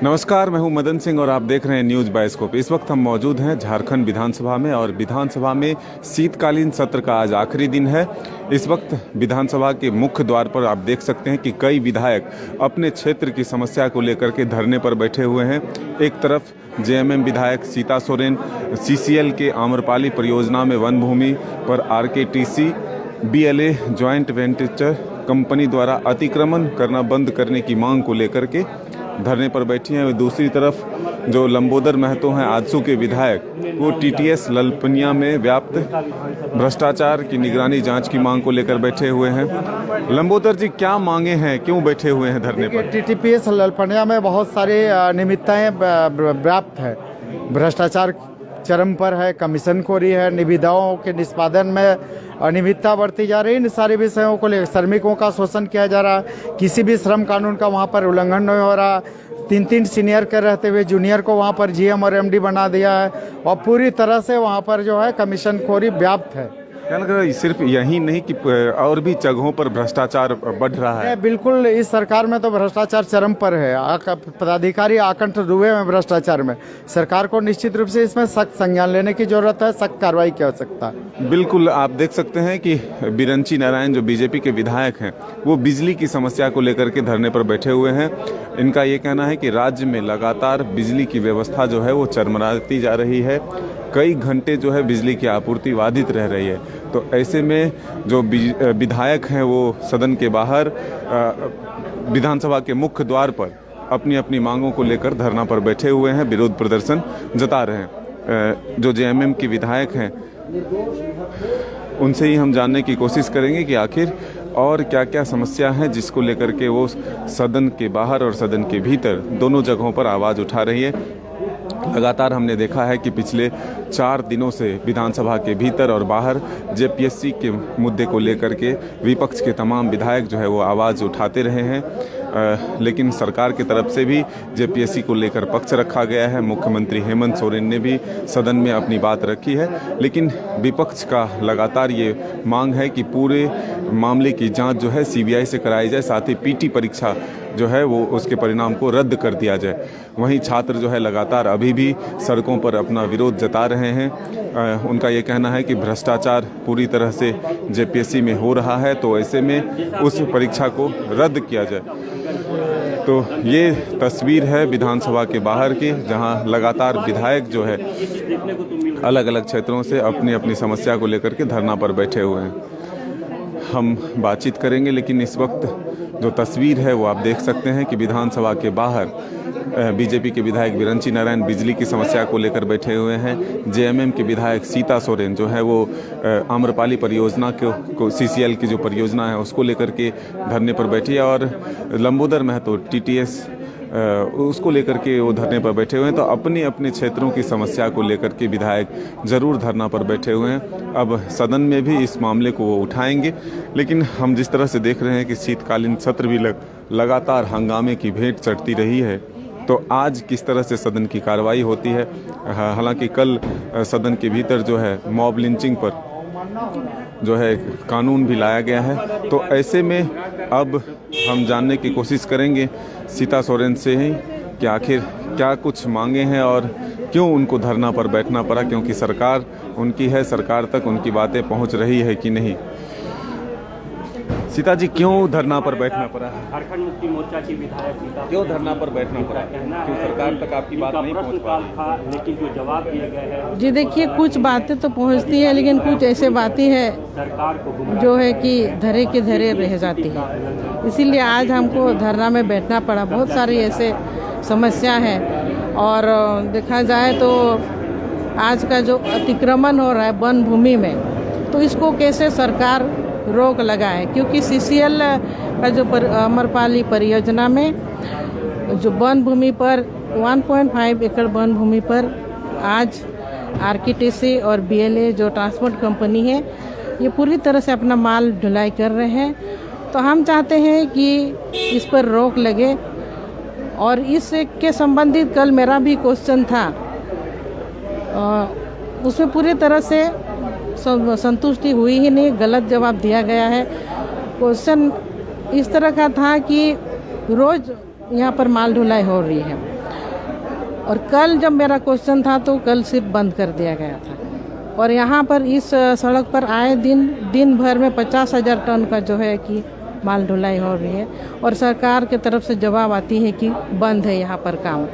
नमस्कार, मैं हूं मदन सिंह और आप देख रहे हैं न्यूज़ बायोस्कोप। इस वक्त हम मौजूद हैं झारखंड विधानसभा में और विधानसभा में शीतकालीन सत्र का आज आखिरी दिन है। इस वक्त विधानसभा के मुख्य द्वार पर आप देख सकते हैं कि कई विधायक अपने क्षेत्र की समस्या को लेकर के धरने पर बैठे हुए हैं। एक तरफ जेएमएम विधायक सीता सोरेन सीसीएल के आम्रपाली परियोजना में वन भूमि पर RKTC BLA joint venture company द्वारा अतिक्रमण करना बंद करने की मांग को लेकर के धरने पर बैठी हैं। दूसरी तरफ जो लंबोदर महतो हैं आजसू के विधायक, वो टीटीएस ललपनिया में व्याप्त भ्रष्टाचार की निगरानी जांच की मांग को लेकर बैठे हुए हैं। लंबोदर जी, क्या मांगे हैं, क्यों बैठे हुए हैं धरने पर? टीटीपीएस ललपनिया में बहुत सारे अनियमितताएं व्याप्त है। भ्रष्टाचार चरम पर है, कमीशनखोरी है, निविदाओं के निष्पादन में अनियमितता बढ़ती जा रही है। इन सारे विषयों को लेकर श्रमिकों का शोषण किया जा रहा है, किसी भी श्रम कानून का वहाँ पर उल्लंघन नहीं हो रहा। 3 सीनियर के रहते हुए जूनियर को वहाँ पर जीएम और एमडी बना दिया है और पूरी तरह से वहाँ पर जो है कमीशनखोरी व्याप्त है। क्या लग रहा है सिर्फ यही नहीं कि और भी जगहों पर भ्रष्टाचार बढ़ रहा है? बिल्कुल, इस सरकार में तो भ्रष्टाचार चरम पर है। पदाधिकारी आकंठ डूबे में भ्रष्टाचार में। सरकार को निश्चित रूप से इसमें सख्त संज्ञान लेने की जरूरत है, सख्त कार्रवाई की आवश्यकता है। बिल्कुल, आप देख सकते हैं कि बिरंची नारायण जो बीजेपी के विधायक हैं, वो बिजली की समस्या को लेकर के धरने पर बैठे हुए हैं। इनका ये कहना है कि राज्य में लगातार बिजली की व्यवस्था जो है वो चरमराती जा रही है। कई घंटे जो है बिजली की आपूर्ति बाधित रह रही है। तो ऐसे में जो विधायक हैं वो सदन के बाहर विधानसभा के मुख्य द्वार पर अपनी अपनी मांगों को लेकर धरना पर बैठे हुए हैं, विरोध प्रदर्शन जता रहे हैं। जो जेएमएम के विधायक हैं उनसे ही हम जानने की कोशिश करेंगे कि आखिर और क्या क्या समस्या है जिसको लेकर के वो सदन के बाहर और सदन के भीतर दोनों जगहों पर आवाज़ उठा रही है। लगातार हमने देखा है कि पिछले 4 दिनों से विधानसभा के भीतर और बाहर जेपीएससी के मुद्दे को लेकर के विपक्ष के तमाम विधायक जो है वो आवाज़ उठाते रहे हैं। लेकिन सरकार की तरफ से भी जेपीएससी को लेकर पक्ष रखा गया है। मुख्यमंत्री हेमंत सोरेन ने भी सदन में अपनी बात रखी है। लेकिन विपक्ष का लगातार ये मांग है कि पूरे मामले की जांच जो है सीबीआई से कराई जाए, साथ ही पीटी परीक्षा जो है वो उसके परिणाम को रद्द कर दिया जाए। वहीं छात्र जो है लगातार अभी भी सड़कों पर अपना विरोध जता रहे हैं। उनका ये कहना है कि भ्रष्टाचार पूरी तरह से जेपीएससी में हो रहा है, तो ऐसे में उस परीक्षा को रद्द किया जाए। तो ये तस्वीर है विधानसभा के बाहर की, जहां लगातार विधायक जो है अलग अलग क्षेत्रों से अपनी अपनी समस्या को लेकर के धरना पर बैठे हुए हैं। हम बातचीत करेंगे, लेकिन इस वक्त जो तस्वीर है वो आप देख सकते हैं कि विधानसभा के बाहर बीजेपी के विधायक बिरंची नारायण बिजली की समस्या को लेकर बैठे हुए हैं। जेएमएम के विधायक सीता सोरेन जो है वो आम्रपाली परियोजना को सीसीएल की जो परियोजना है उसको लेकर के धरने पर बैठी है, और लंबोदर महतो टीटीएस उसको लेकर के वो धरने पर बैठे हुए हैं। तो अपने अपने क्षेत्रों की समस्या को लेकर के विधायक ज़रूर धरना पर बैठे हुए हैं। अब सदन में भी इस मामले को वो उठाएंगे। लेकिन हम जिस तरह से देख रहे हैं कि शीतकालीन सत्र भी लगातार हंगामे की भेंट चढ़ती रही है, तो आज किस तरह से सदन की कार्रवाई होती है। हालांकि कल सदन के भीतर जो है मॉब लिंचिंग पर जो है कानून भी लाया गया है। तो ऐसे में अब हम जानने की कोशिश करेंगे सीता सोरेन से ही कि आखिर क्या कुछ मांगे हैं और क्यों उनको धरना पर बैठना पड़ा, क्योंकि सरकार उनकी है, सरकार तक उनकी बातें पहुंच रही है कि नहीं। सीता जी, क्यों धरना पर बैठना पड़ा? झारखंड मुक्ति मोर्चा की विधायक सीता क्यों धरना पर बैठना पड़ा? क्यों सरकार तक आपकी बात नहीं पहुंच पा रही था, लेकिन जो जवाब दिया गया है। जी देखिए, कुछ बातें तो पहुंचती है, लेकिन कुछ ऐसे बातें हैं सरकार को जो है कि धरे के धरे रह जाती है। इसीलिए आज हमको धरना में बैठना पड़ा। बहुत सारी ऐसे समस्या है, और देखा जाए तो आज का जो अतिक्रमण हो रहा है वन भूमि में, तो इसको कैसे सरकार रोक लगाए, क्योंकि सीसीएल का जो आम्रपाली परियोजना में जो वन भूमि पर 1.5 एकड़ वन भूमि पर आज आरकेटीसी और बीएलए जो ट्रांसपोर्ट कंपनी है, ये पूरी तरह से अपना माल ढुलाई कर रहे हैं। तो हम चाहते हैं कि इस पर रोक लगे, और इसके संबंधित कल मेरा भी क्वेश्चन था, उसमें पूरी तरह से संतुष्टि हुई ही नहीं, गलत जवाब दिया गया है। क्वेश्चन इस तरह का था कि रोज़ यहाँ पर माल ढुलाई हो रही है। और कल जब मेरा क्वेश्चन था तो कल सिर्फ बंद कर दिया गया था। और यहाँ पर इस सड़क पर आए दिन भर में 50,000 टन का जो है कि माल ढुलाई हो रही है और सरकार के तरफ से जवाब आती है कि बंद है यहाँ पर काम।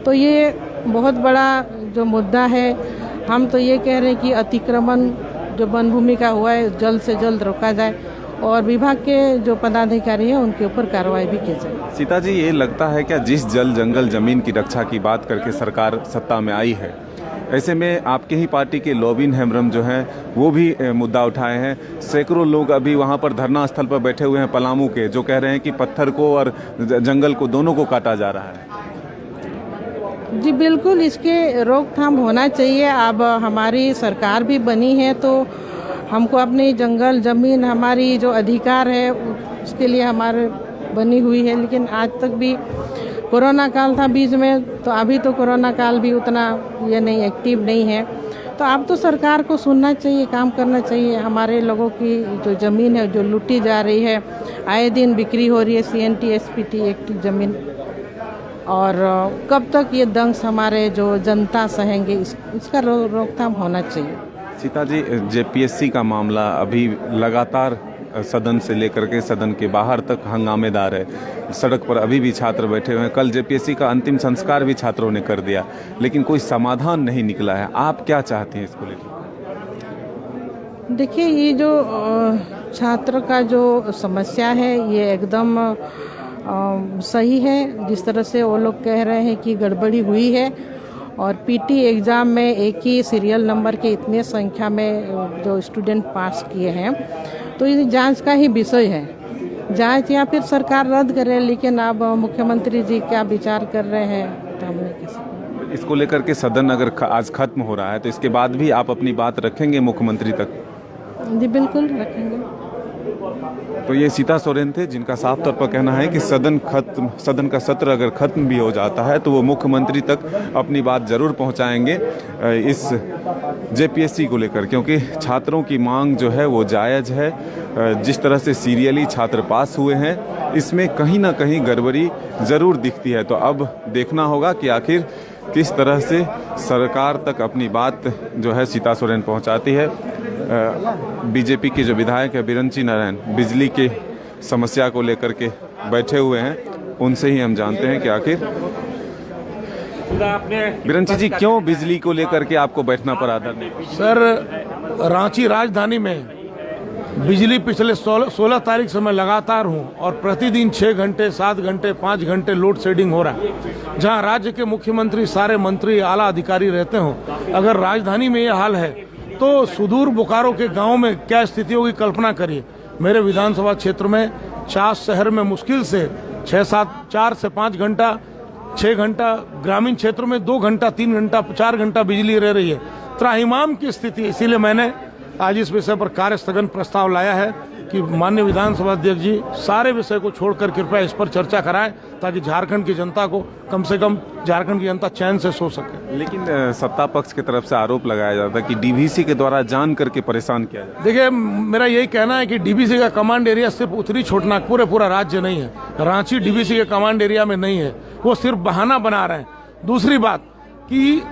तो ये बहुत बड़ा जो मुद्दा है, हम तो ये कह रहे हैं कि अतिक्रमण जो वन भूमि का हुआ है जल्द से जल्द रोका जाए और विभाग के जो पदाधिकारी हैं उनके ऊपर कार्रवाई भी की जाए। सीता जी, ये लगता है क्या जिस जल जंगल जमीन की रक्षा की बात करके सरकार सत्ता में आई है, ऐसे में आपके ही पार्टी के लोबिन हेम्ब्रम जो हैं वो भी मुद्दा उठाए हैं। सैकड़ों लोग अभी वहाँ पर धरना स्थल पर बैठे हुए हैं पलामू के, जो कह रहे हैं कि पत्थर को और जंगल को दोनों को काटा जा रहा है। जी बिल्कुल, इसके रोकथाम होना चाहिए। अब हमारी सरकार भी बनी है तो हमको अपनी जंगल ज़मीन हमारी जो अधिकार है उसके लिए हमारे बनी हुई है। लेकिन आज तक भी कोरोना काल था बीच में, तो अभी तो कोरोना काल भी उतना ये नहीं एक्टिव नहीं है। तो अब तो सरकार को सुनना चाहिए, काम करना चाहिए। हमारे लोगों की जो ज़मीन है जो लूटी जा रही है, आए दिन बिक्री हो रही है CNT SPT एक्ट की ज़मीन। और कब तक ये दंश हमारे जो जनता सहेंगे, इसका रोकथाम होना चाहिए। सीता जी, JPSC का मामला अभी लगातार सदन से लेकर के सदन के बाहर तक हंगामेदार है। सड़क पर अभी भी छात्र बैठे हुए हैं। कल JPSC का अंतिम संस्कार भी छात्रों ने कर दिया, लेकिन कोई समाधान नहीं निकला है। आप क्या चाहते हैं इसको लेकर? देखिए, ये जो छात्र का जो समस्या है ये एकदम सही है। जिस तरह से वो लोग कह रहे हैं कि गड़बड़ी हुई है और PT एग्ज़ाम में एक ही सीरियल नंबर के इतने संख्या में जो स्टूडेंट पास किए हैं, तो ये जांच का ही विषय है। जांच या फिर सरकार रद्द करे, लेकिन अब मुख्यमंत्री जी क्या विचार कर रहे हैं तो हमने कैसे। इसको लेकर के सदन अगर आज खत्म हो रहा है तो इसके बाद भी आप अपनी बात रखेंगे मुख्यमंत्री तक? जी बिल्कुल रखेंगे। तो ये सीता सोरेन थे, जिनका साफ तौर पर कहना है कि सदन का सत्र अगर खत्म भी हो जाता है तो वो मुख्यमंत्री तक अपनी बात जरूर पहुंचाएंगे इस JPSC को लेकर, क्योंकि छात्रों की मांग जो है वो जायज़ है। जिस तरह से सीरियली छात्र पास हुए हैं, इसमें कहीं ना कहीं गड़बड़ी ज़रूर दिखती है। तो अब देखना होगा कि आखिर किस तरह से सरकार तक अपनी बात जो है सीता सोरेन पहुंचाती है। BJP के जो विधायक है बिरंची नारायण, बिजली की समस्या को लेकर के बैठे हुए हैं, उनसे ही हम जानते हैं कि आखिर बिरंची जी क्यों बिजली को लेकर के आपको बैठना पड़ा था? सर, रांची राजधानी में बिजली पिछले 16 तारीख से मैं लगातार हूं और प्रतिदिन 6 घंटे 7 घंटे 5 घंटे लोड शेडिंग हो रहा है। जहां राज्य के मुख्यमंत्री, सारे मंत्री, आला अधिकारी रहते हों, अगर राजधानी में ये हाल है तो सुदूर बोकारो के गांव में क्या स्थिति होगी कल्पना करिए। मेरे विधानसभा क्षेत्र में 4 शहर में मुश्किल से 4 से 5 घंटा 6 घंटा, ग्रामीण क्षेत्र में 2 घंटा 3 घंटा 4 घंटा बिजली रह रही है। त्राहिमाम की स्थिति। इसीलिए मैंने आज इस विषय पर कार्य स्थगन प्रस्ताव लाया है कि माननीय विधानसभा अध्यक्ष जी सारे विषय को छोड़कर कृपया इस पर चर्चा कराएं, ताकि झारखंड की जनता को कम से कम झारखंड की जनता चैन से सो सके। लेकिन सत्ता पक्ष की तरफ से आरोप लगाया जाता है कि DVC के द्वारा जान करके परेशान किया जाता है। देखिए, मेरा यही कहना है कि DVC का कमांड एरिया सिर्फ उत्तरी छोटनागपुर है, पूरा राज्य नहीं है। रांची DVC के कमांड एरिया में नहीं है, वो सिर्फ बहाना बना रहे हैं। दूसरी बात कि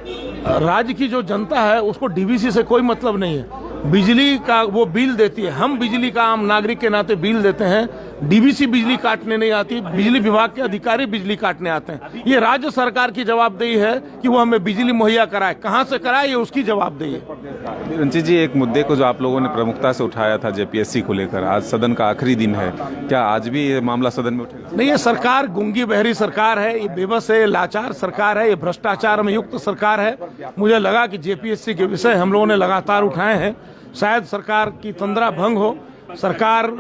राज्य की जो जनता है उसको DVC से कोई मतलब नहीं है। बिजली का वो बिल देती है, हम बिजली का आम नागरिक के नाते बिल देते हैं। DVC बिजली काटने नहीं आती, बिजली विभाग के अधिकारी बिजली काटने आते हैं। ये राज्य सरकार की जवाबदेही है कि वो हमें बिजली मुहैया कराए। कहाँ से कराए ये उसकी जवाबदेही है। रंजीत जी, एक मुद्दे को जो आप लोगों ने प्रमुखता से उठाया था JPSC को लेकर, आज सदन का आखिरी दिन है, क्या आज भी ये मामला सदन में उठेगा? नहीं, ये सरकार गूंगी बहरी सरकार है, ये बेबस है, लाचार सरकार है, ये भ्रष्टाचार में युक्त सरकार है। मुझे लगा कि JPSC के विषय हम लोगों ने लगातार उठाए हैं, शायद सरकार की तंद्रा भंग हो। सरकार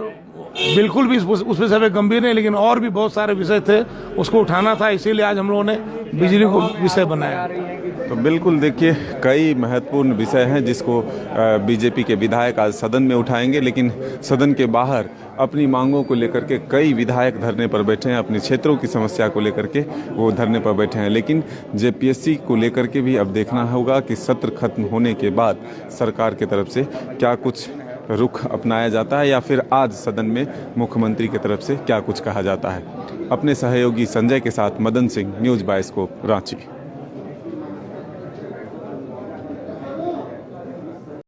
बिल्कुल भी उस विषय पे गंभीर नहीं, लेकिन और भी बहुत सारे विषय थे उसको उठाना था, इसीलिए आज हम लोगों ने बिजली को विषय बनाया। तो बिल्कुल देखिए, कई महत्वपूर्ण विषय हैं जिसको BJP के विधायक आज सदन में उठाएंगे, लेकिन सदन के बाहर अपनी मांगों को लेकर के कई विधायक धरने पर बैठे हैं। अपने क्षेत्रों की समस्या को लेकर के वो धरने पर बैठे हैं। लेकिन JPSC को लेकर के भी अब देखना होगा कि सत्र खत्म होने के बाद सरकार की तरफ से क्या कुछ रुख अपनाया जाता है, या फिर आज सदन में मुख्यमंत्री की तरफ से क्या कुछ कहा जाता है। अपने सहयोगी संजय के साथ मदन सिंह, न्यूज़ बायोस्कोप, रांची।